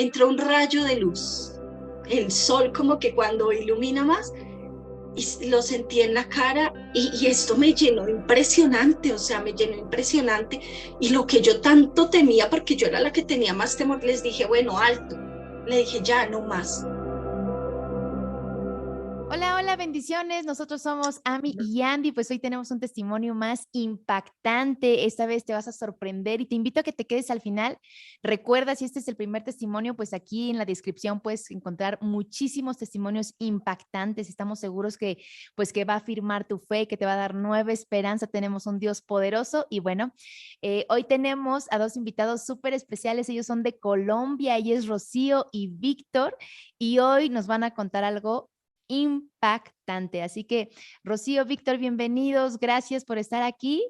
entró un rayo de luz, el sol como que cuando ilumina más, y lo sentí en la cara y esto me llenó impresionante, o sea, me llenó impresionante. Y lo que yo tanto temía, porque yo era la que tenía más temor, les dije, bueno, alto, le dije, ya, no más. Hola, hola, bendiciones. Nosotros somos Ami y Andy, pues hoy tenemos un testimonio más impactante. Esta vez te vas a sorprender y te invito a que te quedes al final. Recuerda, si este es el primer testimonio, pues aquí en la descripción puedes encontrar muchísimos testimonios impactantes. Estamos seguros que pues que va a afirmar tu fe, que te va a dar nueva esperanza. Tenemos un Dios poderoso y bueno, hoy tenemos a dos invitados súper especiales. Ellos son de Colombia, ella es Rocío y Víctor y hoy nos van a contar algo impactante. Así que, Rocío, Víctor, bienvenidos. Gracias por estar aquí.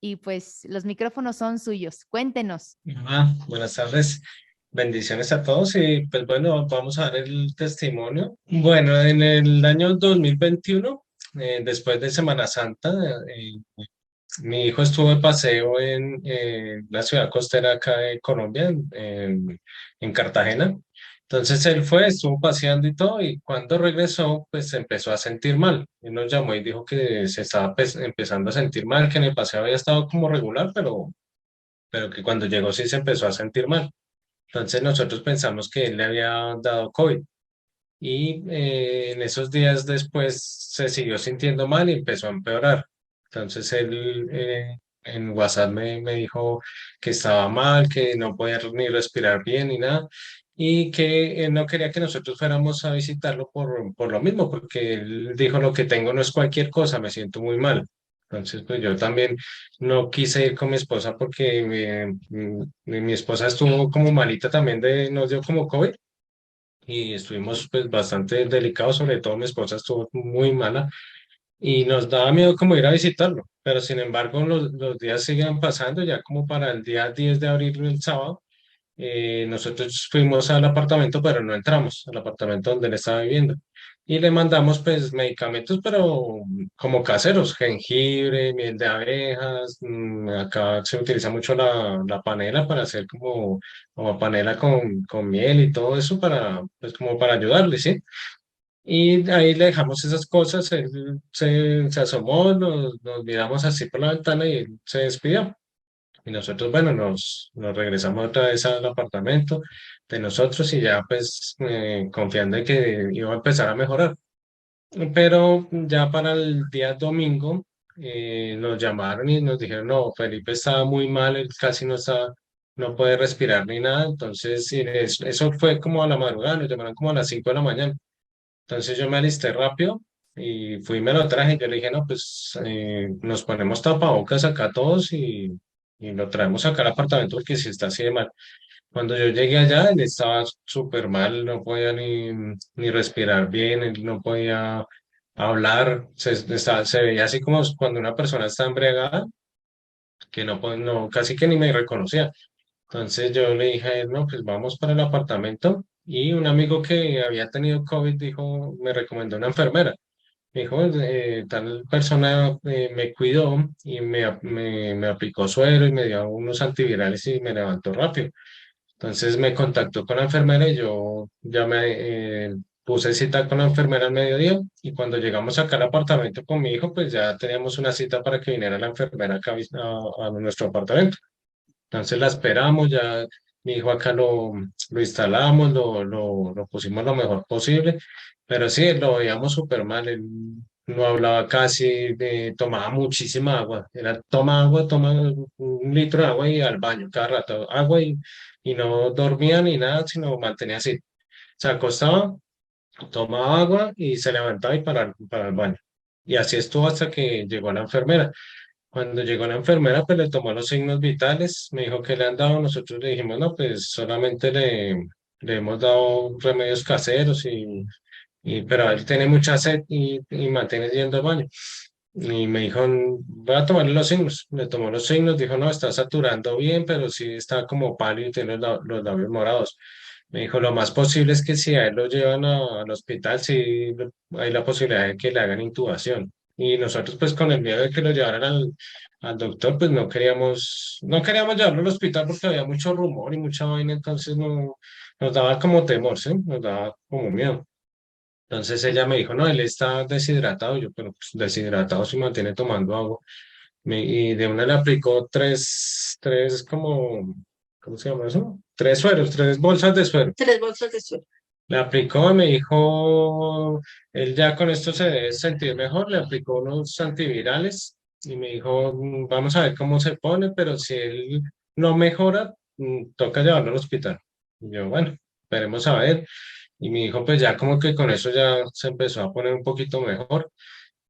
Y pues los micrófonos son suyos. Cuéntenos. Buenas tardes, bendiciones a todos y pues bueno, vamos a dar el testimonio. Bueno, en el año 2021, después de Semana Santa, mi hijo estuvo de paseo en la ciudad costera acá de Colombia, en Cartagena. Entonces él fue, estuvo paseando y todo, y cuando regresó, pues se empezó a sentir mal. Y nos llamó y dijo que se estaba pues, empezando a sentir mal, que en el paseo había estado como regular, pero que cuando llegó sí se empezó a sentir mal. Entonces nosotros pensamos que él le había dado COVID y en esos días después se siguió sintiendo mal y empezó a empeorar. Entonces él en WhatsApp me dijo que estaba mal, que no podía ni respirar bien ni nada. Y que no quería que nosotros fuéramos a visitarlo por lo mismo, porque él dijo, lo que tengo no es cualquier cosa, me siento muy mal. Entonces, pues yo también no quise ir con mi esposa porque mi esposa estuvo como malita también, nos dio como COVID y estuvimos pues bastante delicados, sobre todo mi esposa estuvo muy mala y nos daba miedo como ir a visitarlo, pero sin embargo los días siguen pasando, ya como para el día 10 de abril, el sábado, nosotros fuimos al apartamento, pero no entramos al apartamento donde él estaba viviendo. Y le mandamos pues medicamentos, pero como caseros, jengibre, miel de abejas. Acá se utiliza mucho la panela para hacer como panela con miel y todo eso para, pues como para ayudarle, ¿sí? Y ahí le dejamos esas cosas, él se asomó, nos miramos así por la ventana y él se despidió. Y nosotros, bueno, nos regresamos otra vez al apartamento de nosotros y ya pues confiando en que iba a empezar a mejorar. Pero ya para el día domingo nos llamaron y nos dijeron, no, Felipe estaba muy mal, él casi no está, no puede respirar ni nada. Entonces, sí, eso fue como a la madrugada, nos llamaron como a las 5 de la mañana. Entonces yo me alisté rápido y fui y me lo traje. Yo le dije, no, pues nos ponemos tapabocas acá todos y lo traemos acá al apartamento porque si está así de mal. Cuando yo llegué allá, él estaba súper mal, no podía ni respirar bien, él no podía hablar, se veía así como cuando una persona está embriagada, que no, casi que ni me reconocía. Entonces yo le dije a él, no, pues vamos para el apartamento. Y un amigo que había tenido COVID dijo, me recomendó una enfermera. Me dijo, tal persona me cuidó y me aplicó suero y me dio unos antivirales y me levantó rápido. Entonces me contactó con la enfermera y yo ya me puse cita con la enfermera al mediodía y cuando llegamos acá al apartamento con mi hijo, pues ya teníamos una cita para que viniera la enfermera acá a nuestro apartamento. Entonces la esperamos, ya mi hijo acá lo instalamos, lo pusimos lo mejor posible, pero sí, lo veíamos súper mal, él no hablaba casi, tomaba muchísima agua, era toma 1 litro de agua y al baño cada rato, agua y no dormía ni nada, sino mantenía así. Se acostaba, tomaba agua y se levantaba y para el baño. Y así estuvo hasta que llegó la enfermera. Cuando llegó la enfermera, pues le tomó los signos vitales, me dijo que le han dado, nosotros le dijimos, no, pues solamente le hemos dado remedios caseros pero él tiene mucha sed y mantiene yendo al baño. Y me dijo, voy a tomarle los signos. Le tomó los signos, dijo, no, está saturando bien, pero sí está como pálido y tiene los labios morados. Me dijo, lo más posible es que si a él lo llevan al hospital, sí hay la posibilidad de que le hagan intubación. Y nosotros, pues con el miedo de que lo llevaran al doctor, pues no queríamos llevarlo al hospital porque había mucho rumor y mucha vaina, entonces nos daba como temor, ¿sí? Nos daba como miedo. Entonces ella me dijo, no, él está deshidratado. Yo, pero pues, deshidratado si mantiene tomando agua. Y de una le aplicó tres como, ¿cómo se llama eso? Tres sueros, tres bolsas de suero. 3 bolsas de suero. Le aplicó, me dijo, él ya con esto se debe sentir mejor, le aplicó unos antivirales y me dijo, vamos a ver cómo se pone, pero si él no mejora, toca llevarlo al hospital. Y yo, bueno, esperemos a ver. Y mi hijo, pues ya como que con eso ya se empezó a poner un poquito mejor,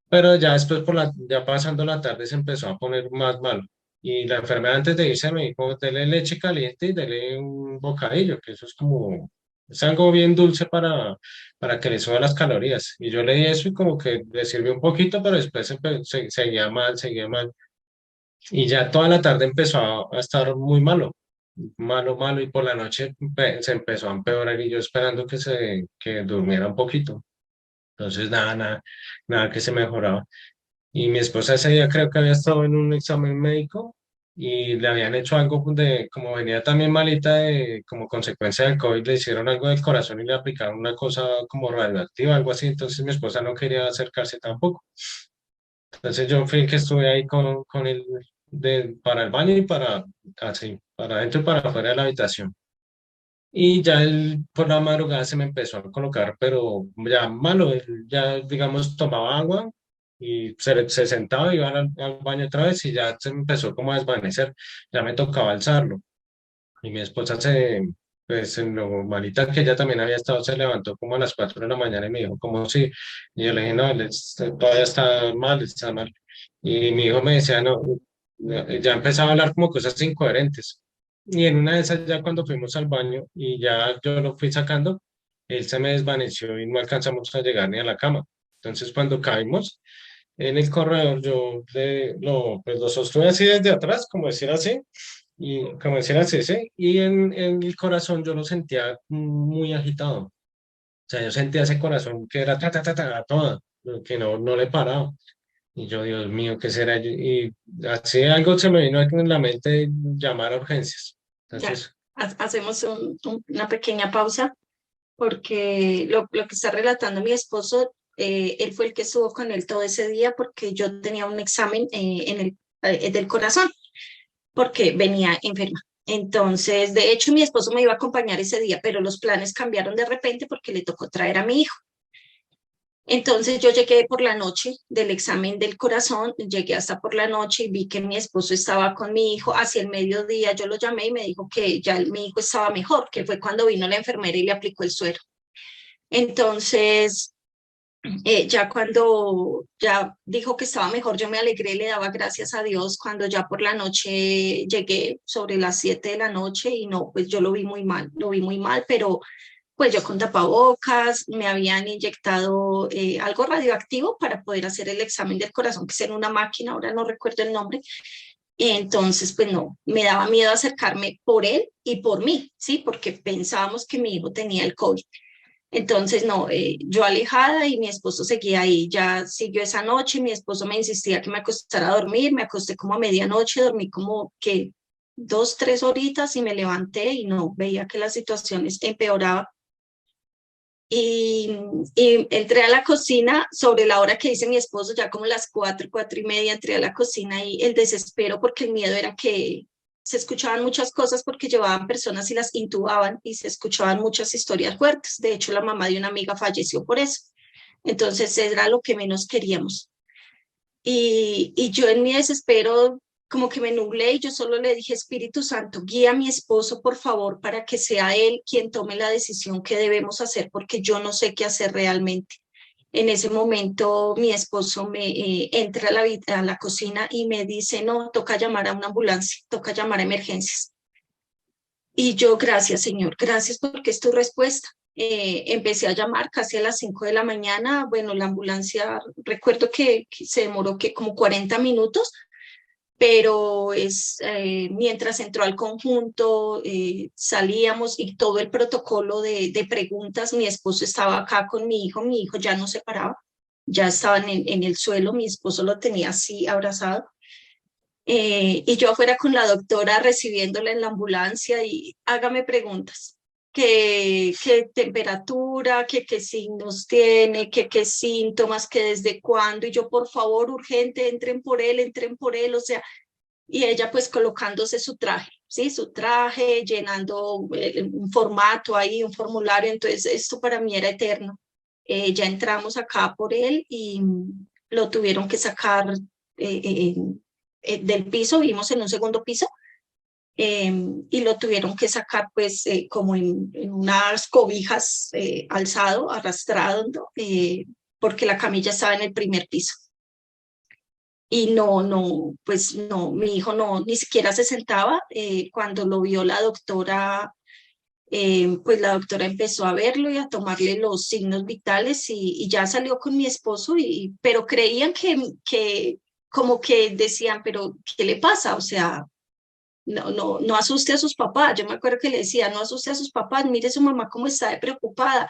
pero ya después, ya pasando la tarde, se empezó a poner más malo. Y la enfermera antes de irse me dijo, dele leche caliente y dele un bocadillo, que eso es como, es algo bien dulce para que le suban las calorías. Y yo le di eso y como que le sirvió un poquito, pero después seguía mal, seguía mal. Y ya toda la tarde empezó a estar muy malo, malo, malo, y por la noche se empezó a empeorar y yo esperando que durmiera un poquito. Entonces, nada que se mejoraba. Y mi esposa ese día creo que había estado en un examen médico y le habían hecho algo como venía también malita como consecuencia del COVID, le hicieron algo del corazón y le aplicaron una cosa como radioactiva, algo así. Entonces mi esposa no quería acercarse tampoco. Entonces yo fui el que estuve ahí con él para el baño y así, para adentro y para afuera de la habitación. Y ya él por la madrugada se me empezó a colocar, pero ya malo, él ya digamos tomaba agua y se sentaba y iba al baño otra vez y ya se me empezó como a desvanecer, ya me tocaba alzarlo. Y mi esposa pues en lo malita que ella también había estado, se levantó como a las 4 de la mañana y me dijo como si, y yo le dije, no, todavía está mal, está mal. Y mi hijo me decía, no, ya empezaba a hablar como cosas incoherentes. Y en una de esas, ya cuando fuimos al baño y ya yo lo fui sacando, él se me desvaneció y no alcanzamos a llegar ni a la cama. Entonces, cuando caímos en el corredor, pues lo sostuve así desde atrás, como decir así, y como decir así, sí, y en el corazón yo lo sentía muy agitado. O sea, yo sentía ese corazón que era ta, ta, ta, ta, a toda, que no le paraba. Y yo, Dios mío, ¿qué será? Y así algo se me vino en la mente llamar a urgencias. Ya, Entonces, hacemos una pequeña pausa porque lo que está relatando mi esposo, él fue el que estuvo con él todo ese día porque yo tenía un examen del corazón porque venía enferma. Entonces, de hecho, mi esposo me iba a acompañar ese día, pero los planes cambiaron de repente porque le tocó traer a mi hijo. Entonces yo llegué por la noche del examen del corazón, llegué hasta por la noche y vi que mi esposo estaba con mi hijo. Hacia el mediodía yo lo llamé y me dijo que ya mi hijo estaba mejor, que fue cuando vino la enfermera y le aplicó el suero. Entonces, ya cuando ya dijo que estaba mejor, yo me alegré, le daba gracias a Dios cuando ya por la noche llegué sobre las 7 de la noche y no, pues yo lo vi muy mal, pero pues yo con tapabocas, me habían inyectado algo radioactivo para poder hacer el examen del corazón, que es en una máquina, ahora no recuerdo el nombre. Entonces, pues no, me daba miedo acercarme por él y por mí, ¿sí? Porque pensábamos que mi hijo tenía el COVID. Entonces, no, yo alejada y mi esposo seguía ahí. Ya siguió esa noche, mi esposo me insistía que me acostara a dormir, me acosté como a medianoche, dormí como que 2, 3 horitas y me levanté y no, veía que la situación empeoraba y, y entré a la cocina sobre la hora que dice mi esposo, ya como las 4, 4:30, entré a la cocina y el desespero porque el miedo era que se escuchaban muchas cosas porque llevaban personas y las intubaban y se escuchaban muchas historias fuertes. De hecho, la mamá de una amiga falleció por eso. Entonces era lo que menos queríamos. Y yo en mi desespero como que me nublé y yo solo le dije, Espíritu Santo, guía a mi esposo, por favor, para que sea él quien tome la decisión que debemos hacer, porque yo no sé qué hacer realmente. En ese momento mi esposo me entra a la cocina y me dice, no, toca llamar a una ambulancia, toca llamar a emergencias. Y yo, gracias, Señor, gracias porque es tu respuesta. Empecé a llamar casi a las 5 de la mañana. Bueno, la ambulancia, recuerdo que se demoró que como 40 minutos, pero mientras entró al conjunto, salíamos y todo el protocolo de preguntas, mi esposo estaba acá con mi hijo ya no se paraba, ya estaban en el suelo, mi esposo lo tenía así abrazado. Y yo afuera con la doctora recibiéndola en la ambulancia y hágame preguntas. que temperatura, que qué signos tiene, que qué síntomas, que desde cuándo, y yo, por favor, urgente, entren por él, o sea, y ella pues colocándose su traje, ¿sí? Su traje, llenando un formato ahí, un formulario, entonces esto para mí era eterno. Ya entramos acá por él y lo tuvieron que sacar del piso, vimos en un segundo piso, y lo tuvieron que sacar pues como en unas cobijas alzado, arrastrado, ¿no? Porque la camilla estaba en el primer piso. Y pues no, mi hijo no, ni siquiera se sentaba. Cuando lo vio la doctora, pues la doctora empezó a verlo y a tomarle los signos vitales y ya salió con mi esposo, pero creían que como que decían, pero ¿qué le pasa? O sea, no asuste a sus papás. Yo me acuerdo que le decía, no asuste a sus papás, mire su mamá cómo está de preocupada.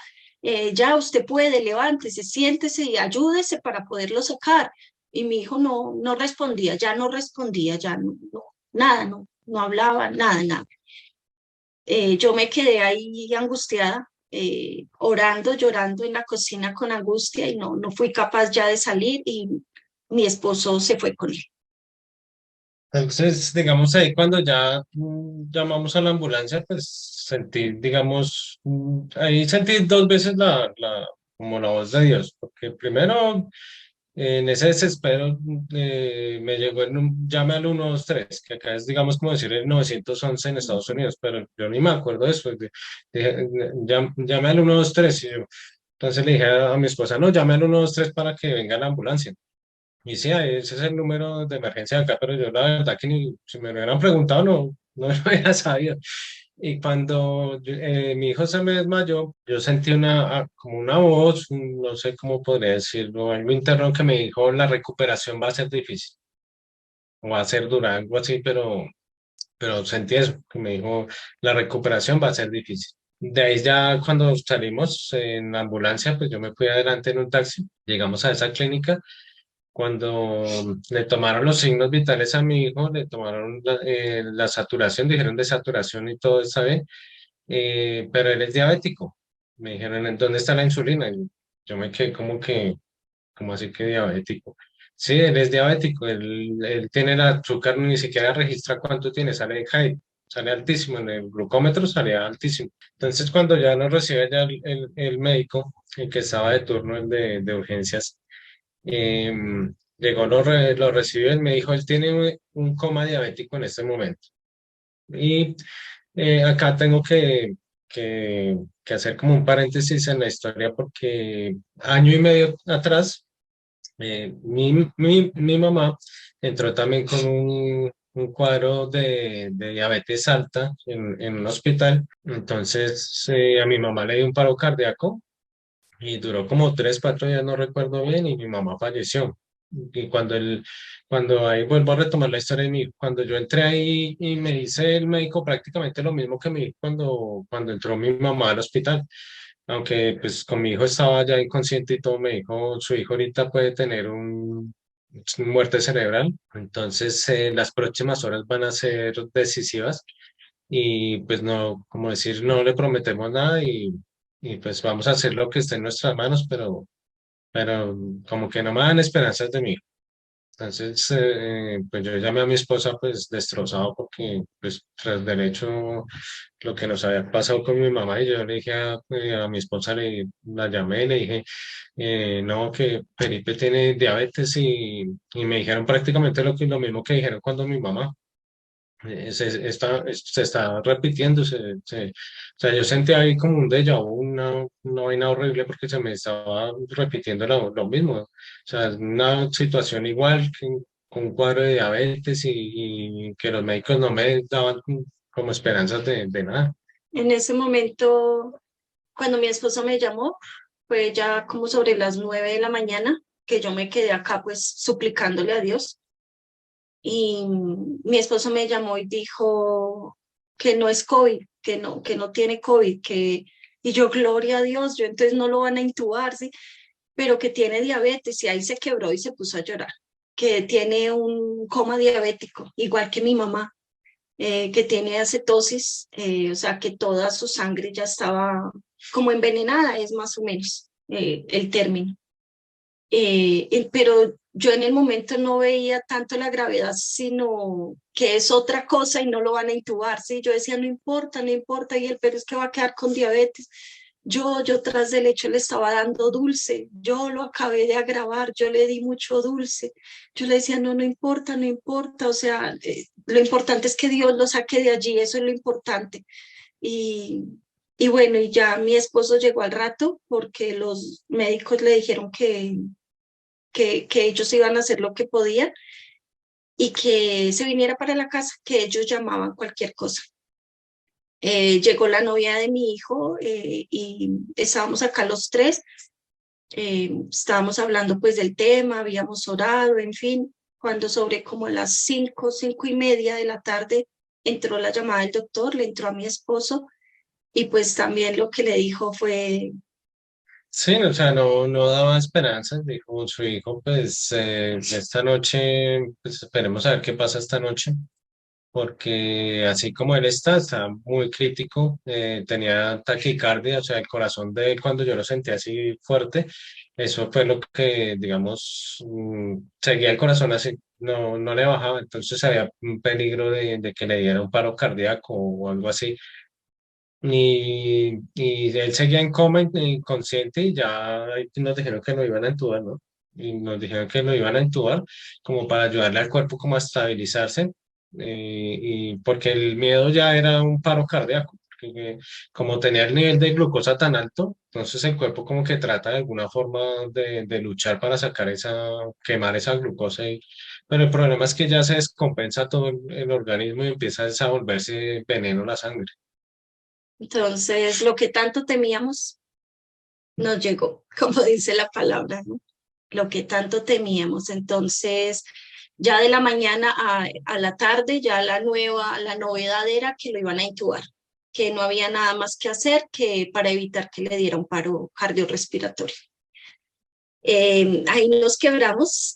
Ya usted puede, levántese, siéntese y ayúdese para poderlo sacar. Y mi hijo no respondía, ya nada, no hablaba, nada. Yo me quedé ahí angustiada, orando, llorando en la cocina con angustia y no fui capaz ya de salir y mi esposo se fue con él. Entonces, digamos ahí cuando ya llamamos a la ambulancia, pues sentí, digamos, ahí sentí dos veces como la voz de Dios, porque primero en ese desespero me llegó en un llame al 123, que acá es, digamos, como decir el 911 en Estados Unidos, pero yo ni me acuerdo de eso. Dije, llame al 123 y yo, entonces le dije a mi esposa, no, llame al 123 para que venga la ambulancia. Y sí, ese es el número de emergencia de acá, pero yo la verdad que ni, si me lo hubieran preguntado, no lo hubiera sabido. Y cuando mi hijo se me desmayó, yo sentí como una voz, no sé cómo podría decirlo, algo interno que me dijo, la recuperación va a ser difícil, o va a ser dura, algo así, pero sentí eso, que me dijo, la recuperación va a ser difícil. De ahí ya cuando salimos en la ambulancia, pues yo me fui adelante en un taxi, llegamos a esa clínica. Cuando le tomaron los signos vitales a mi hijo, le tomaron la saturación, dijeron de saturación y todo está bien, pero él es diabético. Me dijeron, ¿en dónde está la insulina? Y yo me quedé como así que diabético? Sí, él es diabético, él tiene el azúcar, ni siquiera registra cuánto tiene, sale high, sale altísimo, en el glucómetro salía altísimo. Entonces, cuando ya nos recibe ya el médico, el que estaba de turno, el de urgencias, eh, llegó, lo recibió, él me dijo, él tiene un coma diabético en este momento. Y acá tengo que hacer como un paréntesis en la historia porque año y medio atrás, mi mamá entró también con un cuadro de diabetes alta en un hospital. Entonces, a mi mamá le dio un paro cardíaco y duró como 3, 4 días, no recuerdo bien, y mi mamá falleció. Y cuando ahí vuelvo a retomar la historia de mi hijo, cuando yo entré ahí y me dice el médico prácticamente lo mismo que me dijo cuando entró mi mamá al hospital, aunque pues con mi hijo estaba ya inconsciente y todo, me dijo, su hijo ahorita puede tener muerte cerebral, entonces las próximas horas van a ser decisivas y pues no, como decir, no le prometemos nada y pues vamos a hacer lo que esté en nuestras manos, pero como que no me dan esperanzas de mí. Entonces, pues yo llamé a mi esposa pues destrozado porque pues tras derecho lo que nos había pasado con mi mamá y yo le dije a mi esposa, la llamé y le dije, no, que Felipe tiene diabetes y me dijeron prácticamente lo mismo que dijeron cuando mi mamá se está repitiendo. O sea, yo sentí ahí como un déjà vu, una vaina horrible porque se me estaba repitiendo lo mismo. O sea, es una situación igual con un cuadro de diabetes y que los médicos no me daban como esperanzas de nada. En ese momento, cuando mi esposo me llamó, fue ya como sobre las 9 de la mañana, que yo me quedé acá pues suplicándole a Dios. Y mi esposo me llamó y dijo que no es COVID, que no tiene COVID, y yo, gloria a Dios, yo entonces no lo van a intubar, ¿sí? Pero que tiene diabetes y ahí se quebró y se puso a llorar, que tiene un coma diabético, igual que mi mamá. que tiene acetosis, o sea que toda su sangre ya estaba como envenenada, es más o menos el término. Pero yo en el momento no veía tanto la gravedad, sino que es otra cosa y no lo van a intubar, ¿sí? Yo decía, no importa, no importa, y él, pero es que va a quedar con diabetes. Yo tras del hecho le estaba dando dulce, yo lo acabé de agravar, yo le di mucho dulce. Yo le decía, no, no importa, no importa, o sea, lo importante es que Dios lo saque de allí, eso es lo importante. Y, y bueno, y ya mi esposo llegó al rato porque los médicos le dijeron que ellos iban a hacer lo que podían y que se viniera para la casa, que ellos llamaban cualquier cosa. Llegó la novia de mi hijo y estábamos acá los tres, estábamos hablando pues del tema, habíamos orado, en fin, cuando sobre como las 5, 5:30 de la tarde entró la llamada del doctor, le entró a mi esposo y pues también lo que le dijo fue, Sí, o sea, no daba esperanzas, dijo su hijo, pues esta noche, pues esperemos a ver qué pasa esta noche, porque así como él está muy crítico, tenía taquicardia, o sea, el corazón de él cuando yo lo sentí así fuerte, eso fue lo que, digamos, seguía el corazón así, no le bajaba, entonces había un peligro de que le diera un paro cardíaco o algo así. Y él seguía en coma, inconsciente, y ya ahí nos dijeron que lo iban a entubar, ¿no? Y nos dijeron que lo iban a entubar como para ayudarle al cuerpo como a estabilizarse, y porque el miedo ya era un paro cardíaco, porque como tenía el nivel de glucosa tan alto, entonces el cuerpo como que trata de alguna forma de luchar para sacar quemar esa glucosa, pero el problema es que ya se descompensa todo el organismo y empieza a volverse veneno la sangre. entonces lo que tanto temíamos nos llegó, como dice la palabra, ¿no? Lo que tanto temíamos. Entonces, ya de la mañana a la tarde, ya la novedad era que lo iban a intubar, que no había nada más que hacer que para evitar que le diera un paro cardiorrespiratorio. Ahí nos quebramos,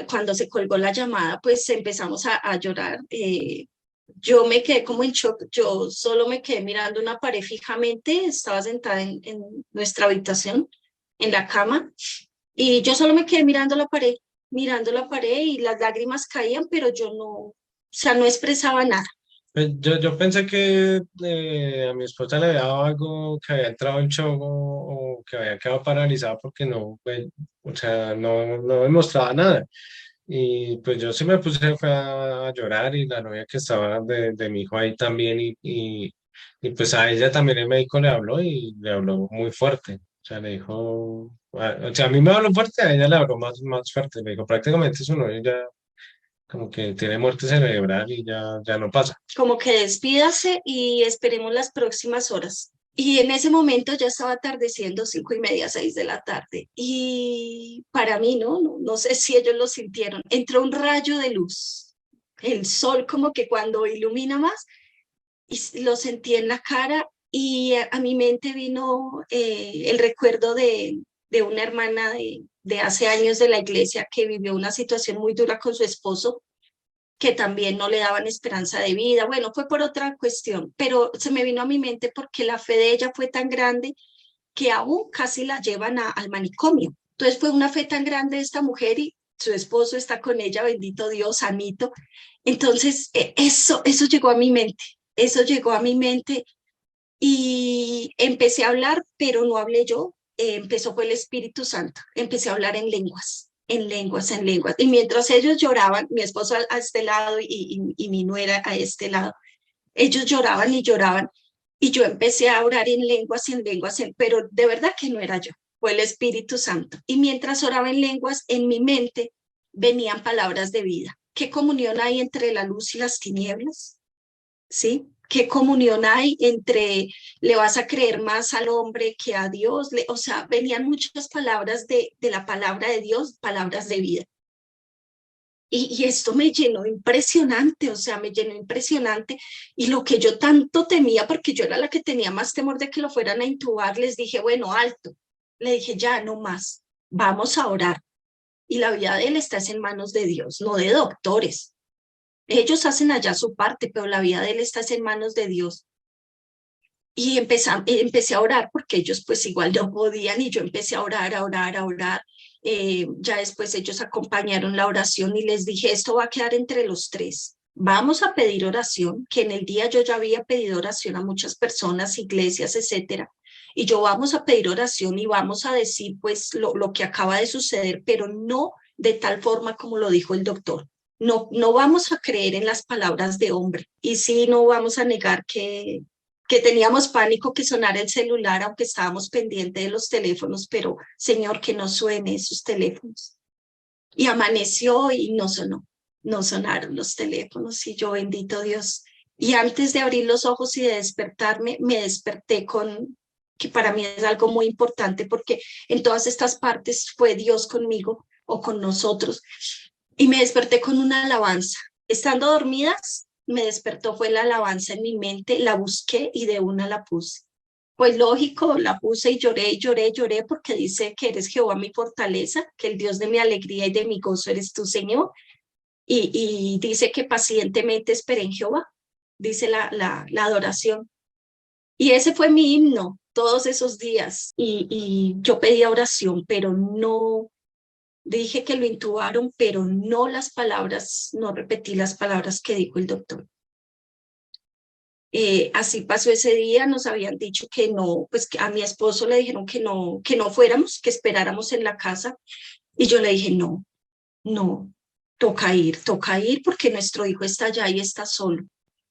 cuando se colgó la llamada, pues empezamos a llorar. Yo me quedé como en shock, yo solo me quedé mirando una pared fijamente, estaba sentada en nuestra habitación, en la cama, y yo solo me quedé mirando la pared y las lágrimas caían, pero yo no, o sea, no expresaba nada. Yo pensé que a mi esposa le había dado algo, que había entrado en shock o que había quedado paralizada porque no, pues, o sea, no demostraba nada. Y pues yo sí me puse fue a llorar y la novia que estaba de mi hijo ahí también y pues a ella también el médico le habló y le habló muy fuerte. O sea, le dijo, o sea, a mí me habló fuerte, a ella le habló más fuerte. Le dijo, prácticamente su novio ya como que tiene muerte cerebral y ya no pasa. Como que despídase y esperemos las próximas horas. Y en ese momento ya estaba atardeciendo, 5:30, 6 de la tarde. Y para mí, no sé si ellos lo sintieron, entró un rayo de luz. El sol como que cuando ilumina más, y lo sentí en la cara y a mi mente vino el recuerdo de una hermana de hace años de la iglesia que vivió una situación muy dura con su esposo que también no le daban esperanza de vida. Bueno, fue por otra cuestión, pero se me vino a mi mente porque la fe de ella fue tan grande que aún casi la llevan al manicomio. Entonces fue una fe tan grande de esta mujer y su esposo está con ella, bendito Dios, sanito. Entonces, eso llegó a mi mente, eso llegó a mi mente y empecé a hablar, pero no hablé yo, empezó fue el Espíritu Santo, empecé a hablar en lenguas, en lenguas, en lenguas. Y mientras ellos lloraban, mi esposo a este lado y mi nuera a este lado, ellos lloraban y lloraban y yo empecé a orar en lenguas, pero de verdad que no era yo, fue el Espíritu Santo. Y mientras oraba en lenguas, en mi mente venían palabras de vida. ¿Qué comunión hay entre la luz y las tinieblas? ¿Sí? ¿Qué comunión hay entre le vas a creer más al hombre que a Dios? O sea, venían muchas palabras de la palabra de Dios, palabras de vida. Y esto me llenó impresionante, o sea, me llenó impresionante. Y lo que yo tanto temía, porque yo era la que tenía más temor de que lo fueran a intubar, les dije, bueno, alto. Le dije, ya, no más, vamos a orar. Y la vida de él está en manos de Dios, no de doctores. Ellos hacen allá su parte, pero la vida de él está en manos de Dios. Y empecé a orar porque ellos pues igual no podían y yo empecé a orar, a orar, a orar. Ya después ellos acompañaron la oración y les dije, esto va a quedar entre los tres. Vamos a pedir oración, que en el día yo ya había pedido oración a muchas personas, iglesias, etcétera. Y yo vamos a pedir oración y vamos a decir pues lo que acaba de suceder, pero no de tal forma como lo dijo el doctor. No, no vamos a creer en las palabras de hombre y sí no vamos a negar que teníamos pánico que sonara el celular, aunque estábamos pendientes de los teléfonos, pero Señor, que no suene esos teléfonos. Y amaneció y no sonó, no sonaron los teléfonos y yo bendito Dios. Y antes de abrir los ojos y de despertarme, me desperté con, que para mí es algo muy importante porque en todas estas partes fue Dios conmigo o con nosotros. Y me desperté con una alabanza. Estando dormidas, me despertó, fue la alabanza en mi mente, la busqué y de una la puse. Pues lógico, la puse y lloré, y lloré, lloré, porque dice que eres Jehová mi fortaleza, que el Dios de mi alegría y de mi gozo eres tú, Señor. Y dice que pacientemente esperé en Jehová, dice la adoración. Y ese fue mi himno todos esos días. Y yo pedía oración, pero no, dije que lo intubaron, pero no las palabras, no repetí las palabras que dijo el doctor. Así pasó ese día, nos habían dicho que no, pues que a mi esposo le dijeron que no fuéramos, que esperáramos en la casa. Y yo le dije, no, no, toca ir porque nuestro hijo está allá y está solo.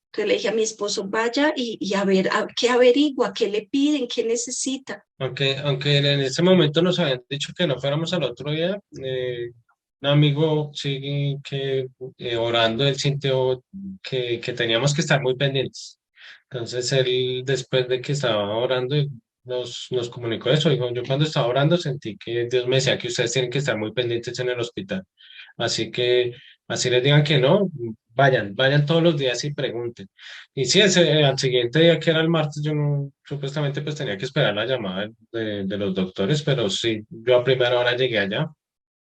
Entonces le dije a mi esposo, vaya y a ver, qué averigua, qué le piden, qué necesita. Aunque en ese momento nos habían dicho que no fuéramos al otro día, un amigo sigue que orando, él sintió que teníamos que estar muy pendientes. Entonces él, después de que estaba orando, nos comunicó eso. Dijo, yo cuando estaba orando sentí que Dios me decía que ustedes tienen que estar muy pendientes en el hospital. Así que, así les digan que no, vayan todos los días y pregunten. Y sí, al siguiente día, que era el martes, yo no, supuestamente pues tenía que esperar la llamada de los doctores, pero sí, yo a primera hora llegué allá.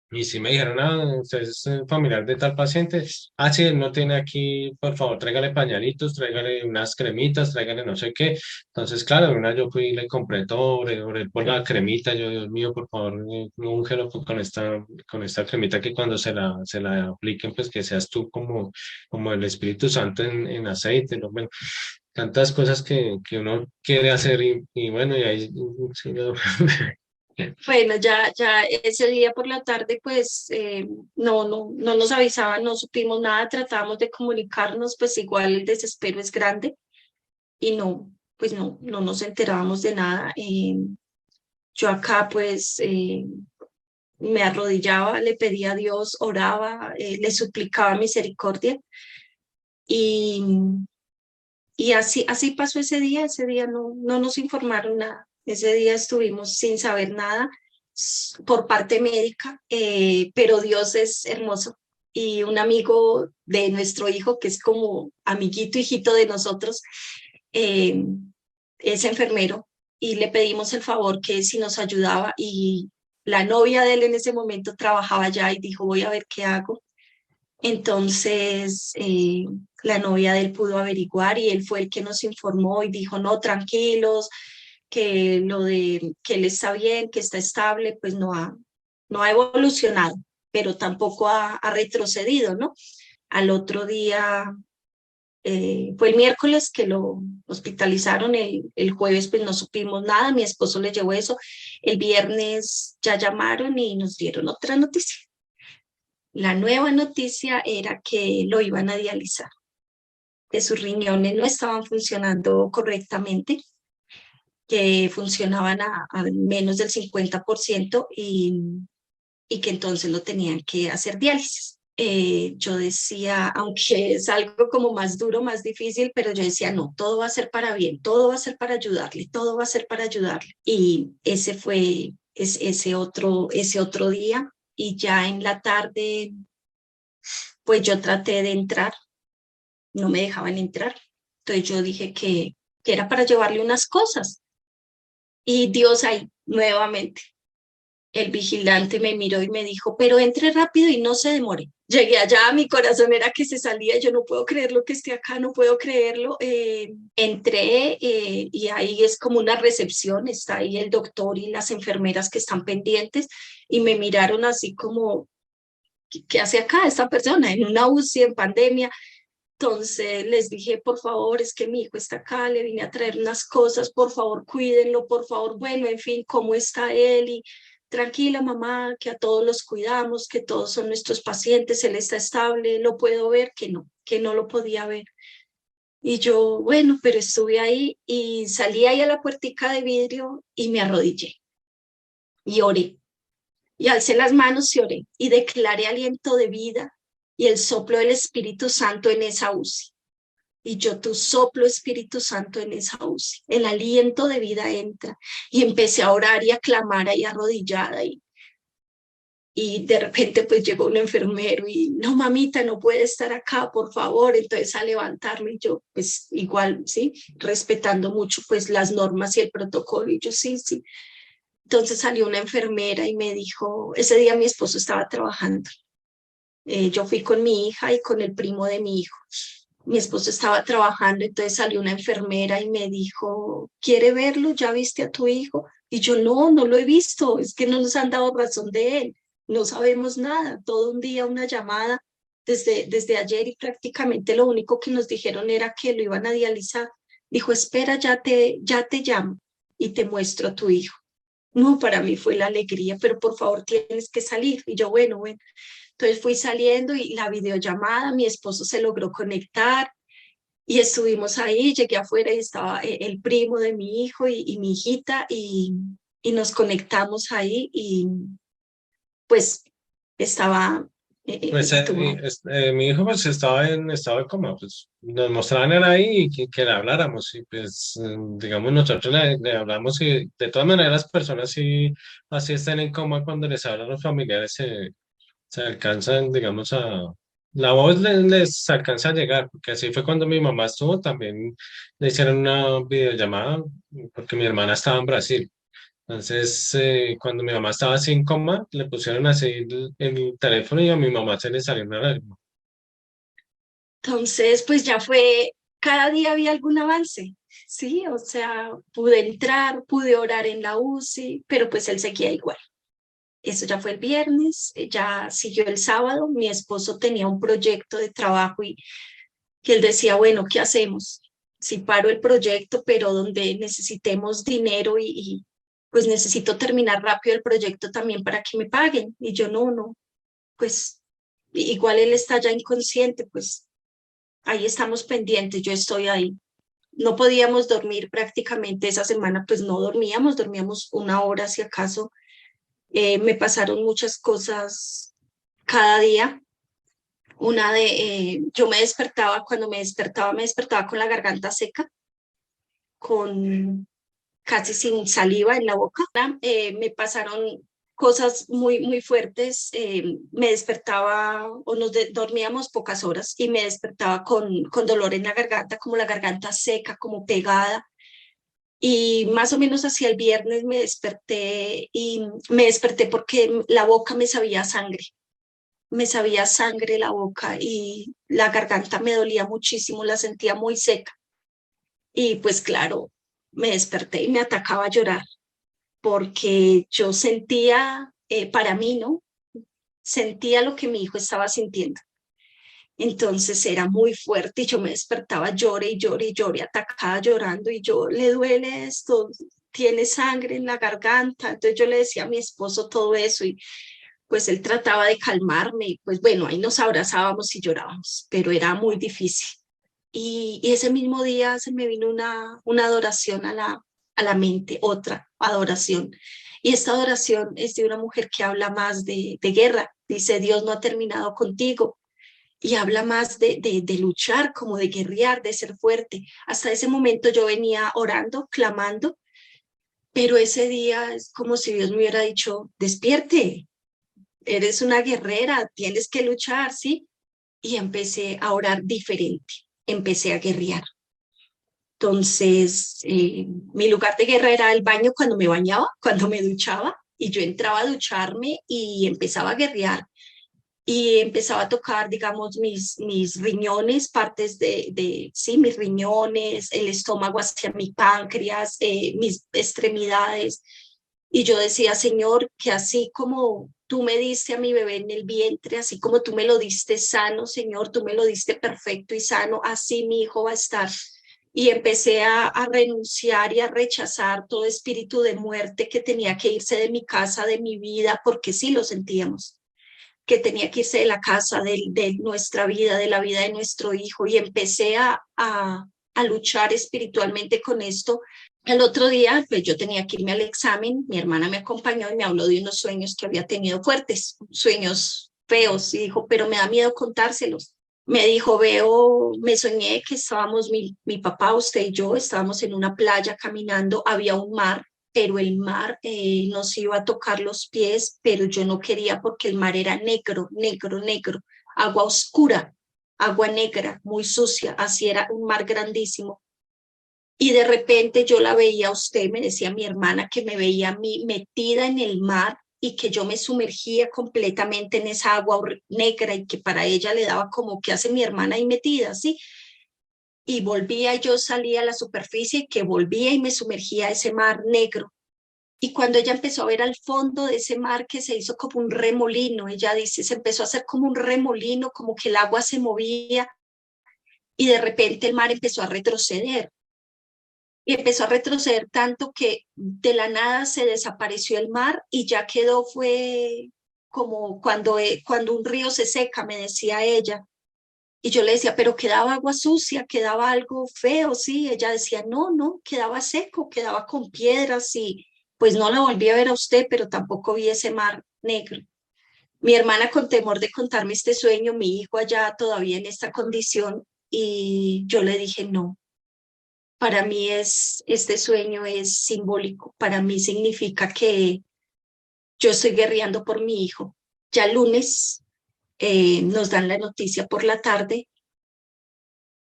Y si me dijeron, usted es familiar de tal paciente, sí, él no tiene aquí, por favor, tráigale pañalitos, tráigale unas cremitas, tráigale no sé qué. Entonces, claro, de una yo fui y le compré todo, oré por la cremita, yo, Dios mío, por favor, úngelo con esta cremita que cuando se la apliquen, pues que seas tú como el Espíritu Santo en aceite, ¿no? Bueno, tantas cosas que uno quiere hacer y bueno, y ahí, sí, no. Bueno, ya ese día por la tarde, pues no nos avisaban, no supimos nada, tratábamos de comunicarnos, pues igual el desespero es grande y no, pues no nos enterábamos de nada. Yo acá pues me arrodillaba, le pedía a Dios, oraba, le suplicaba misericordia y, y así pasó ese día no nos informaron nada, ese día estuvimos sin saber nada por parte médica, pero Dios es hermoso y un amigo de nuestro hijo, que es como amiguito, hijito de nosotros, eh, es enfermero y le pedimos el favor que si nos ayudaba y la novia de él en ese momento trabajaba allá y dijo, voy a ver qué hago. Entonces, la novia de él pudo averiguar y él fue el que nos informó y dijo, no, tranquilos, que lo de que él está bien, que está estable, pues no ha evolucionado, pero tampoco ha retrocedido, ¿no? Al otro día, fue el miércoles que lo hospitalizaron, el jueves pues no supimos nada, mi esposo le llevó eso, el viernes ya llamaron y nos dieron otra noticia. La nueva noticia era que lo iban a dializar, que sus riñones no estaban funcionando correctamente, que funcionaban a menos del 50% y que entonces lo tenían que hacer diálisis. Yo decía, aunque es algo como más duro, más difícil, pero yo decía, no, todo va a ser para bien, todo va a ser para ayudarle, todo va a ser para ayudarle. Y ese fue ese otro día. Y ya en la tarde, pues yo traté de entrar, no me dejaban entrar. Entonces yo dije que era para llevarle unas cosas. Y Dios ahí, nuevamente, El vigilante me miró y me dijo, pero entre rápido y no se demore. Llegué allá, mi corazón era que se salía, yo no puedo creerlo que esté acá, no puedo creerlo. Entré y ahí es como una recepción, está ahí el doctor y las enfermeras que están pendientes y me miraron así como, ¿qué hace acá esta persona en una UCI en pandemia? Entonces les dije, por favor, es que mi hijo está acá, le vine a traer unas cosas, por favor, cuídenlo, por favor, bueno, en fin, ¿cómo está él? Y tranquila, mamá, que a todos los cuidamos, que todos son nuestros pacientes, él está estable, lo puedo ver, que no lo podía ver. Y yo, bueno, pero estuve ahí y salí ahí a la puertica de vidrio y me arrodillé y oré. Y alcé las manos y oré y declaré aliento de vida y el soplo del Espíritu Santo en esa UCI. Y yo tu soplo, Espíritu Santo, en esa UCI. El aliento de vida entra. Y empecé a orar y a clamar ahí arrodillada. Y de repente pues llegó un enfermero y no, mamita, no puede estar acá, por favor. Entonces a levantarme y yo pues igual, sí, respetando mucho pues las normas y el protocolo. Y yo sí, sí. Entonces salió una enfermera y me dijo, ese día mi esposo estaba trabajando. Yo fui con mi hija y con el primo de mi hijo. Mi esposo estaba trabajando, entonces salió una enfermera y me dijo, ¿quiere verlo? ¿Ya viste a tu hijo? Y yo, no, no lo he visto, es que no nos han dado razón de él, no sabemos nada. Todo un día una llamada desde ayer y prácticamente lo único que nos dijeron era que lo iban a dializar. Dijo, espera, ya te llamo y te muestro a tu hijo. No, para mí fue la alegría, pero por favor tienes que salir. Y yo, bueno. Entonces fui saliendo y la videollamada, mi esposo se logró conectar y estuvimos ahí, llegué afuera y estaba el primo de mi hijo y mi hijita y nos conectamos ahí y pues estaba, Pues estuvo. mi hijo pues estaba en estado de coma, pues nos mostraban él ahí y que le habláramos y pues digamos nosotros le hablamos y de todas maneras las personas sí así están en coma cuando les hablan los familiares se alcanzan digamos a... La voz les alcanza a llegar, porque así fue cuando mi mamá estuvo, también le hicieron una videollamada porque mi hermana estaba en Brasil. Entonces, cuando mi mamá estaba así en coma, le pusieron así el teléfono y a mi mamá se le salió una lágrima. Entonces pues ya fue, cada día había algún avance, ¿sí? O sea, pude entrar, pude orar en la UCI, pero pues él seguía igual. Eso ya fue el viernes, ya siguió el sábado, mi esposo tenía un proyecto de trabajo y que él decía, bueno, ¿qué hacemos? Si paro el proyecto, pero donde necesitemos dinero pues necesito terminar rápido el proyecto también para que me paguen. Y yo no, pues igual él está ya inconsciente, pues ahí estamos pendientes, yo estoy ahí. No podíamos dormir prácticamente esa semana, pues no dormíamos 1 hora si acaso. Me pasaron muchas cosas cada día. Yo cuando me despertaba con la garganta seca, con casi sin saliva en la boca. Me pasaron cosas muy, muy fuertes. Me despertaba o dormíamos pocas horas y me despertaba con dolor en la garganta, como la garganta seca, como pegada. Y más o menos hacia el viernes me desperté y me desperté porque la boca me sabía sangre la boca y la garganta me dolía muchísimo, la sentía muy seca. Y pues claro, me desperté y me atacaba a llorar porque yo sentía, para mí, ¿no? Sentía lo que mi hijo estaba sintiendo. Entonces era muy fuerte y yo me despertaba, llore y llore y llore, atacada llorando y yo, le duele esto, tiene sangre en la garganta. Entonces yo le decía a mi esposo todo eso y pues él trataba de calmarme y pues bueno, ahí nos abrazábamos y llorábamos, pero era muy difícil. Y ese mismo día se me vino una adoración a la mente, otra adoración. Y esta adoración es de una mujer que habla más de guerra. Dice, Dios no ha terminado contigo. Y habla más de luchar, como de guerrear, de ser fuerte. Hasta ese momento yo venía orando, clamando, pero ese día es como si Dios me hubiera dicho, despierte, eres una guerrera, tienes que luchar, ¿sí? Y empecé a orar diferente, empecé a guerrear. Entonces, mi lugar de guerra era el baño cuando me bañaba, cuando me duchaba. y yo entraba a ducharme y empezaba a guerrear y empezaba a tocar, digamos, mis riñones, partes sí, mis riñones, el estómago hacia mi páncreas, mis extremidades. Y yo decía, Señor, que así como tú me diste a mi bebé en el vientre, así como tú me lo diste sano, Señor, tú me lo diste perfecto y sano, así mi hijo va a estar. Y empecé a renunciar y a rechazar todo espíritu de muerte que tenía que irse de mi casa, de mi vida, porque sí lo sentíamos, que tenía que irse de la casa, de nuestra vida, de la vida de nuestro hijo. Y empecé a luchar espiritualmente con esto. El otro día, pues yo tenía que irme al examen, mi hermana me acompañó y me habló de unos sueños que había tenido fuertes, sueños feos, y dijo, pero me da miedo contárselos. Me dijo, me soñé que estábamos, mi papá, usted y yo, estábamos en una playa caminando, había un mar, pero el mar nos iba a tocar los pies, pero yo no quería porque el mar era negro, negro, negro, agua oscura, agua negra, muy sucia, así era un mar grandísimo. Y de repente yo la veía a usted, me decía mi hermana que me veía a mí metida en el mar y que yo me sumergía completamente en esa agua negra y que para ella le daba como, ¿qué hace mi hermana ahí metida? ¿Sí? Y volvía, yo salía a la superficie y que volvía y me sumergía a ese mar negro. Y cuando ella empezó a ver al fondo de ese mar que se hizo como un remolino, ella dice, se empezó a hacer como un remolino, como que el agua se movía y de repente el mar empezó a retroceder. Y empezó a retroceder tanto que de la nada se desapareció el mar y ya quedó, fue como cuando un río se seca, me decía ella. Y yo le decía, pero quedaba agua sucia, quedaba algo feo, sí. Ella decía, no, no, quedaba seco, quedaba con piedras y pues no la volví a ver a usted, pero tampoco vi ese mar negro. Mi hermana con temor de contarme este sueño, mi hijo allá todavía en esta condición, y yo le dije, no, para mí este sueño es simbólico, para mí significa que yo estoy guerreando por mi hijo. Ya el lunes nos dan la noticia por la tarde.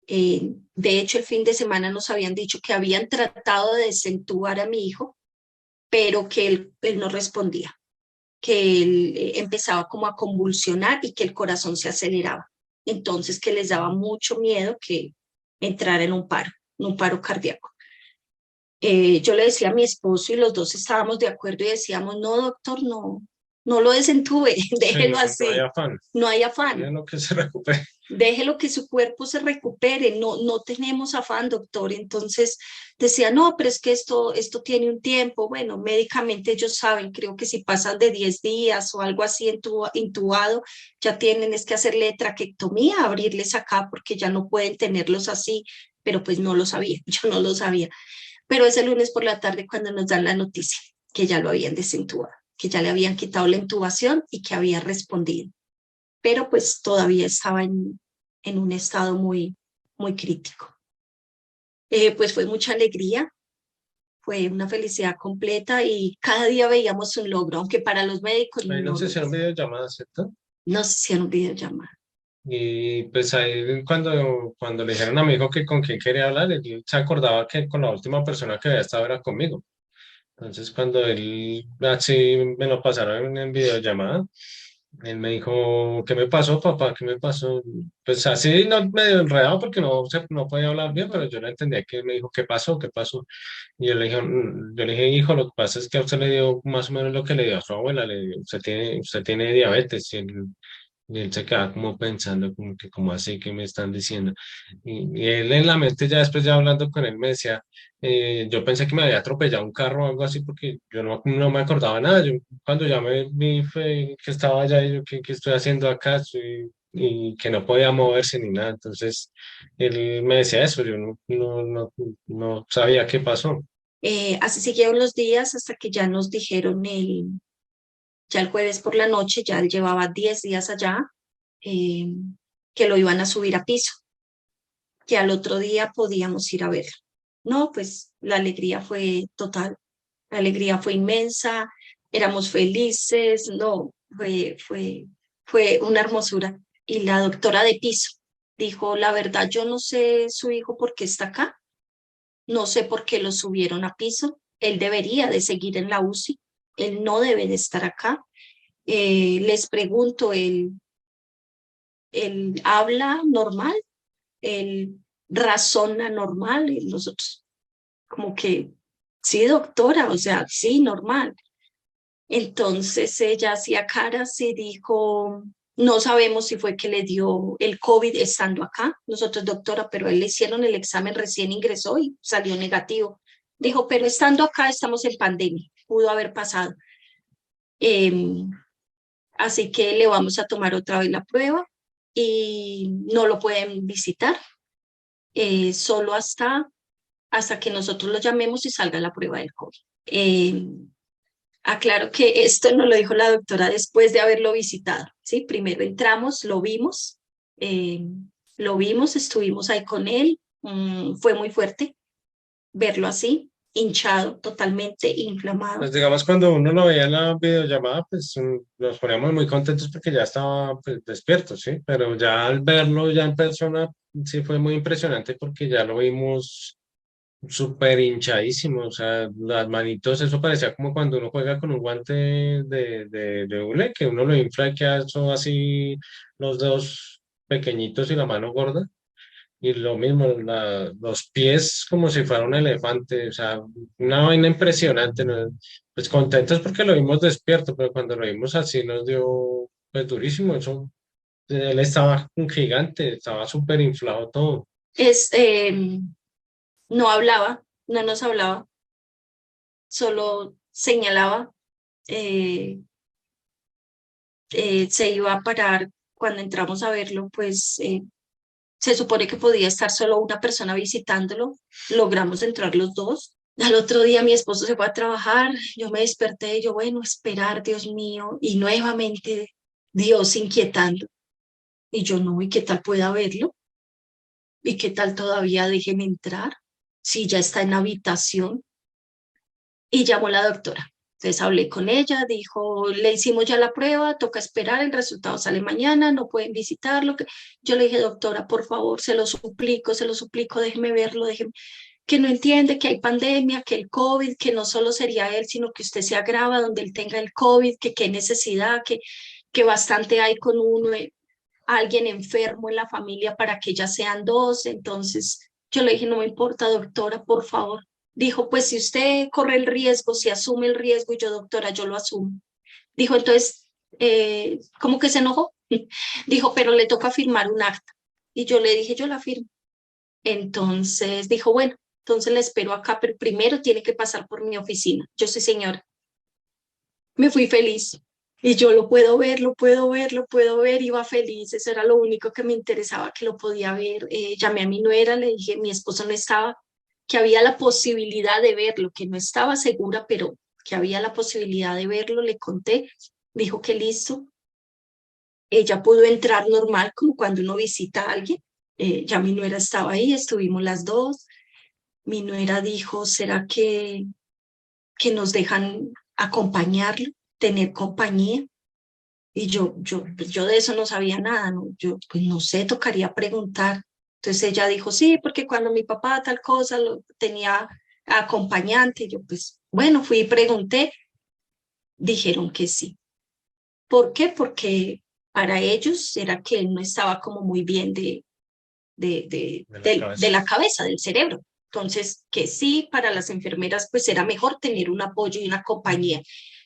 De hecho, el fin de semana nos habían dicho que habían tratado de desentubar a mi hijo, pero que él no respondía, que él empezaba como a convulsionar y que el corazón se aceleraba. Entonces, que les daba mucho miedo que entrara en un paro cardíaco. Yo le decía a mi esposo y los dos estábamos de acuerdo y decíamos, no, doctor, no, no lo desentube, déjelo Sí, así, no hay afán. no hay afán. Ya no que se recupere. Déjelo que su cuerpo se recupere, no, no tenemos afán, doctor. Entonces decía, no, pero es que esto tiene un tiempo. Bueno, médicamente ellos saben, creo que si pasan de 10 días o algo así intubado, ya tienen es que hacerle traquectomía, abrirles acá porque ya no pueden tenerlos así, pero pues no lo sabía, yo no lo sabía. Pero es el lunes por la tarde cuando nos dan la noticia que ya lo habían desintubado, que ya le habían quitado la intubación y que había respondido. Pero pues todavía estaba en un estado muy, muy crítico. Pues fue mucha alegría, fue una felicidad completa y cada día veíamos un logro, aunque para los médicos Ahí no nos lo hicieron es. videollamadas, ¿cierto? Nos hicieron videollamada. Y pues ahí cuando le dijeron a mi hijo que con quién quería hablar, él se acordaba que con la última persona que había estado era conmigo. Entonces cuando él así me lo pasaron en videollamada, él me dijo, ¿qué me pasó, papá? ¿Qué me pasó? Pues así no, medio enredado porque no podía hablar bien, pero yo no entendía que él me dijo, ¿qué pasó? ¿Qué pasó? Y yo le dije, hijo, lo que pasa es que a usted le dio más o menos lo que le dio a su abuela, usted tiene diabetes y él se quedaba como pensando, como que, ¿cómo así que me están diciendo? Y él en la mente, ya después ya hablando con él, me decía, yo pensé que me había atropellado un carro o algo así, porque yo no me acordaba nada. Yo cuando ya me vi fue que estaba allá y yo, ¿qué estoy haciendo acá? Y que no podía moverse ni nada. Entonces, él me decía eso, yo no sabía qué pasó. Así siguieron los días hasta que ya nos dijeron ya el jueves por la noche, ya él llevaba 10 días allá, eh, que lo iban a subir a piso, que al otro día podíamos ir a verlo. No, pues la alegría fue total, la alegría fue inmensa, éramos felices, no, fue una hermosura. Y la doctora de piso dijo, la verdad, yo no sé su hijo por qué está acá, no sé por qué lo subieron a piso, él debería de seguir en la UCI, él no debe de estar acá. Les pregunto, él habla normal, él razona normal, y nosotros como que, sí, doctora, o sea, sí, normal. Entonces ella hacía caras y dijo, no sabemos si fue que le dio el COVID estando acá. Nosotros, doctora, pero él le hicieron el examen, recién ingresó y salió negativo. Dijo, pero estando acá estamos en pandemia, pudo haber pasado. Así que le vamos a tomar otra vez la prueba y no lo pueden visitar, solo hasta que nosotros lo llamemos y salga la prueba del COVID. Aclaro que esto no lo dijo la doctora después de haberlo visitado, ¿sí? Primero entramos, eh, lo vimos, estuvimos ahí con él, fue muy fuerte verlo así, hinchado, totalmente inflamado. Pues digamos, cuando uno lo veía en la videollamada, pues nos poníamos muy contentos porque ya estaba pues, despierto, ¿sí? Pero ya al verlo ya en persona, sí fue muy impresionante porque ya lo vimos súper hinchadísimo, o sea, las manitos, eso parecía como cuando uno juega con un guante de hule, que uno lo infla y queda eso así, los dedos pequeñitos y la mano gorda. Y lo mismo, los pies como si fuera un elefante, o sea, una vaina impresionante, ¿no? Pues contentos porque lo vimos despierto, pero cuando lo vimos así nos dio, pues durísimo, eso, él estaba un gigante, estaba súper inflado todo. Es, no hablaba, no nos hablaba, solo señalaba, eh, se iba a parar cuando entramos a verlo, pues se supone que podía estar solo una persona visitándolo, logramos entrar los dos. Al otro día mi esposo se fue a trabajar, yo me desperté y yo, bueno, esperar, Dios mío, y nuevamente Dios inquietando. Y yo no, ¿y qué tal pueda verlo? ¿Y qué tal todavía déjeme entrar? Si ya está en la habitación. Y llamó la doctora. Entonces hablé con ella, dijo, le hicimos ya la prueba, toca esperar, el resultado sale mañana, no pueden visitarlo. Yo le dije, doctora, por favor, se lo suplico, déjeme verlo, déjeme, que no entiende que hay pandemia, que el COVID, que no solo sería él, sino que usted se agrava donde él tenga el COVID, que qué necesidad, que bastante hay con uno, alguien enfermo en la familia para que ya sean dos. Entonces yo le dije, no me importa, doctora, por favor. Dijo, pues si usted corre el riesgo, si asume el riesgo, y yo, doctora, yo lo asumo. Dijo, entonces, como que se enojó. Dijo, pero le toca firmar un acta. Y yo le dije, yo la firmo. Entonces dijo, bueno, entonces la espero acá, pero primero tiene que pasar por mi oficina. Yo soy señora. Me fui feliz. Y yo lo puedo ver, lo puedo ver, lo puedo ver, iba feliz, eso era lo único que me interesaba, que lo podía ver. Llamé a mi nuera, le dije, mi esposo no estaba, que había la posibilidad de verlo, que no estaba segura, pero que había la posibilidad de verlo, le conté, dijo que listo. Ella pudo entrar normal, como cuando uno visita a alguien. Ya mi nuera estaba ahí, estuvimos las dos. Mi nuera dijo, ¿será que nos dejan acompañarlo, tener compañía? Y pues yo de eso no sabía nada, ¿no? Yo, pues no sé, tocaría preguntar. Entonces ella dijo, sí, porque cuando mi papá tal cosa lo tenía acompañante, yo pues, bueno, fui y pregunté, dijeron que sí. ¿Por qué? Porque para ellos era que él no estaba como muy bien de la cabeza, del cerebro. Entonces, que sí, para las enfermeras pues era mejor tener un apoyo y una compañía.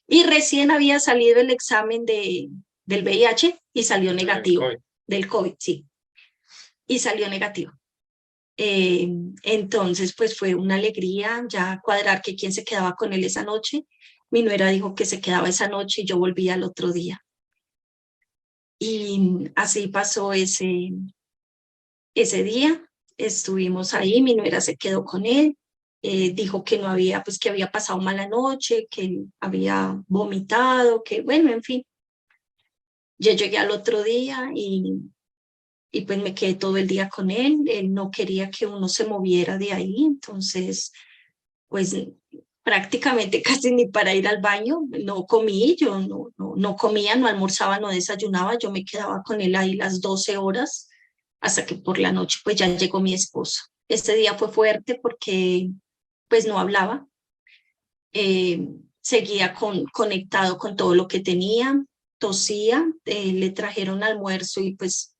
Y recién había salido el examen del VIH y salió negativo, del COVID, sí, y salió negativo. Entonces, pues fue una alegría ya cuadrar que quién se quedaba con él esa noche. Mi nuera dijo que se quedaba esa noche y yo volvía al otro día. Y así pasó ese día. Estuvimos ahí, mi nuera se quedó con él. Dijo que no había, pues que había pasado mala noche, que había vomitado, que bueno, en fin. Yo llegué al otro día y pues me quedé todo el día con él. Él no quería que uno se moviera de ahí, entonces pues prácticamente casi ni para ir al baño, no comí, yo no comía, no almorzaba, no desayunaba, yo me quedaba con él ahí las 12 horas hasta que por la noche pues ya llegó mi esposo. Este día fue fuerte porque pues no hablaba. seguía conectado con todo lo que tenía, tosía, le trajeron almuerzo y pues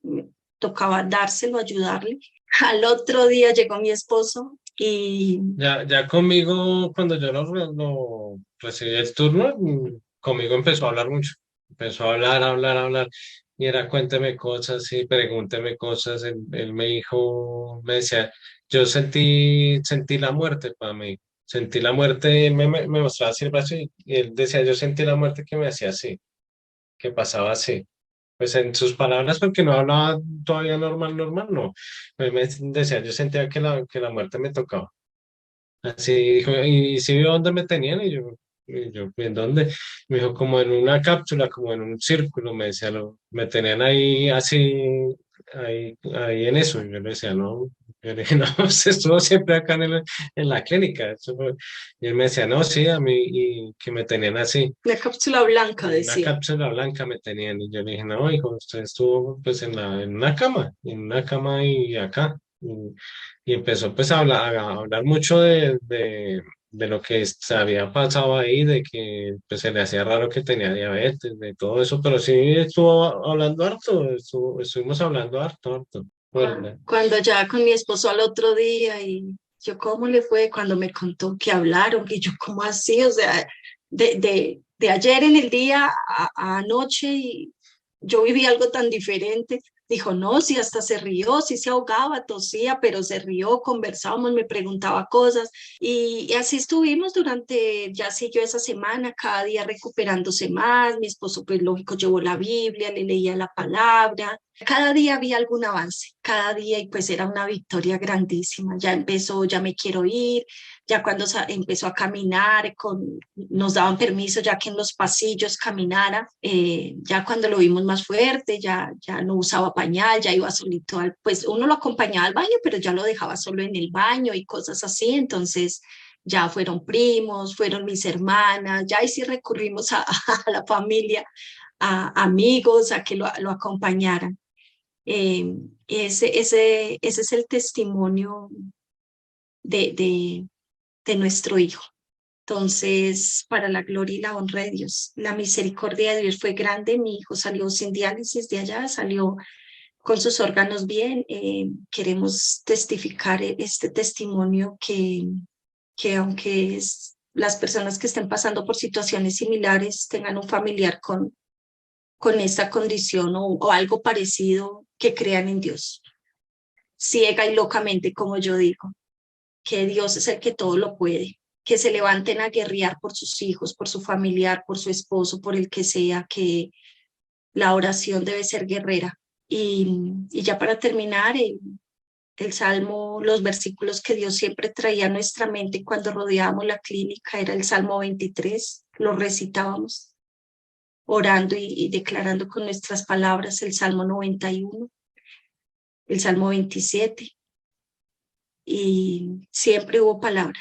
tocaba dárselo, ayudarle. Al otro día llegó mi esposo y Ya conmigo, cuando yo lo recibí el turno, conmigo empezó a hablar mucho. Empezó a hablar. Y era cuénteme cosas y pregúnteme cosas. Él me dijo, me decía, yo sentí la muerte para mí. Sentí la muerte, él me mostraba así el brazo y él decía, yo sentí la muerte que me hacía así, que pasaba así. Pues en sus palabras, porque no hablaba todavía normal, no. Él me decía, yo sentía que la muerte me tocaba. Así dijo, y si vio dónde me tenían, y yo, ¿en dónde? Me dijo, como en una cápsula, como en un círculo, me decía, me tenían ahí así, ahí en eso. Y yo le decía, no, yo le dije, no, usted estuvo siempre acá en la clínica. Y él me decía, no, sí, a mí, y que me tenían así. la cápsula blanca En una decía. cápsula blanca me tenían, y yo le dije, no, hijo, usted estuvo pues en una cama y acá. Y empezó pues a hablar mucho de lo que se había pasado ahí, de que pues se le hacía raro que tenía diabetes, de todo eso, pero sí estuvo hablando harto, estuvimos hablando harto. ¿Verdad? Cuando ya con mi esposo al otro día y yo, ¿cómo le fue? Cuando me contó que hablaron, y yo, ¿cómo así? O sea, de ayer en el día a anoche y yo viví algo tan diferente. Dijo, no, sí, hasta se rió, sí se ahogaba, tosía, pero se rió, conversábamos, me preguntaba cosas y así estuvimos durante, ya siguió esa semana, cada día recuperándose más. Mi esposo, pues lógico, llevó la Biblia, le leía la palabra. Cada día había algún avance, cada día y pues era una victoria grandísima. Ya empezó, ya me quiero ir, ya cuando empezó a caminar, nos daban permiso ya que en los pasillos caminara, ya cuando lo vimos más fuerte, ya no usaba pañal, ya iba solito, pues uno lo acompañaba al baño, pero ya lo dejaba solo en el baño y cosas así, entonces ya fueron primos, fueron mis hermanas, ya ahí sí recurrimos a la familia, a amigos, a que lo acompañaran. Ese es el testimonio de, de, de nuestro Hijo. Entonces, para la gloria y la honra de Dios, la misericordia de Dios fue grande. Mi hijo salió sin diálisis de allá, salió con sus órganos bien. Queremos testificar este testimonio que aunque las personas que estén pasando por situaciones similares tengan un familiar con esta condición o algo parecido, que crean en Dios, ciega y locamente, como yo digo, que Dios es el que todo lo puede, que se levanten a guerrear por sus hijos, por su familiar, por su esposo, por el que sea, que la oración debe ser guerrera. Y ya para terminar, el Salmo, los versículos que Dios siempre traía a nuestra mente cuando rodeábamos la clínica, era el Salmo 23, lo recitábamos, orando y declarando con nuestras palabras el Salmo 91, el Salmo 27, y siempre hubo palabra.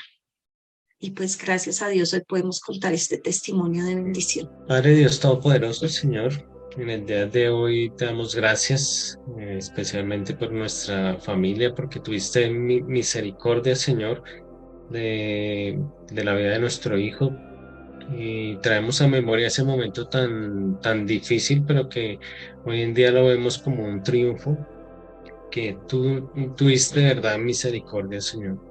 Y pues gracias a Dios hoy podemos contar este testimonio de bendición. Padre Dios Todopoderoso, Señor, en el día de hoy te damos gracias, especialmente por nuestra familia, porque tuviste misericordia, Señor, de la vida de nuestro hijo. Y traemos a memoria ese momento tan difícil, pero que hoy en día lo vemos como un triunfo, que tú tuviste de verdad misericordia, Señor.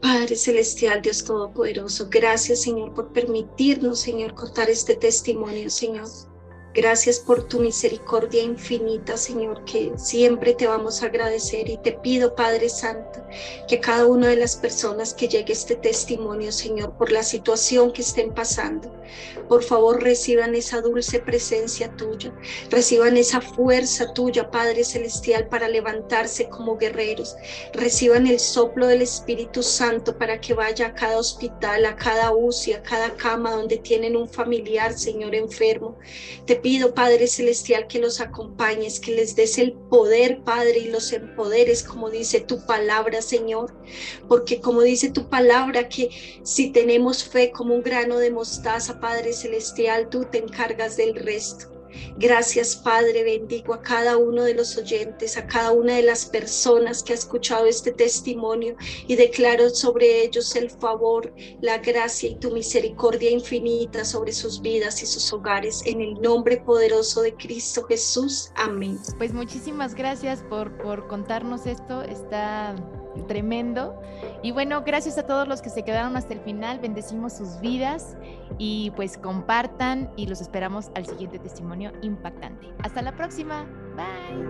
Padre Celestial, Dios Todopoderoso, gracias, Señor, por permitirnos, Señor, contar este testimonio, Señor. Gracias por tu misericordia infinita, Señor, que siempre te vamos a agradecer. Y te pido, Padre Santo, que cada una de las personas que llegue este testimonio, Señor, por la situación que estén pasando, por favor reciban esa dulce presencia tuya, reciban esa fuerza tuya, Padre Celestial, para levantarse como guerreros, reciban el soplo del Espíritu Santo para que vaya a cada hospital, a cada UCI, a cada cama donde tienen un familiar, Señor, enfermo. Te pido, Padre Celestial, que los acompañes, que les des el poder, Padre, y los empoderes, como dice tu palabra, Señor, porque como dice tu palabra, que si tenemos fe como un grano de mostaza, Padre Celestial, tú te encargas del resto. Gracias, Padre, bendigo a cada uno de los oyentes, a cada una de las personas que ha escuchado este testimonio y declaro sobre ellos el favor, la gracia y tu misericordia infinita sobre sus vidas y sus hogares, en el nombre poderoso de Cristo Jesús. Amén. Pues muchísimas gracias por contarnos esto, está tremendo. Y bueno, gracias a todos los que se quedaron hasta el final, bendecimos sus vidas y pues compartan y los esperamos al siguiente testimonio impactante. Hasta la próxima, bye.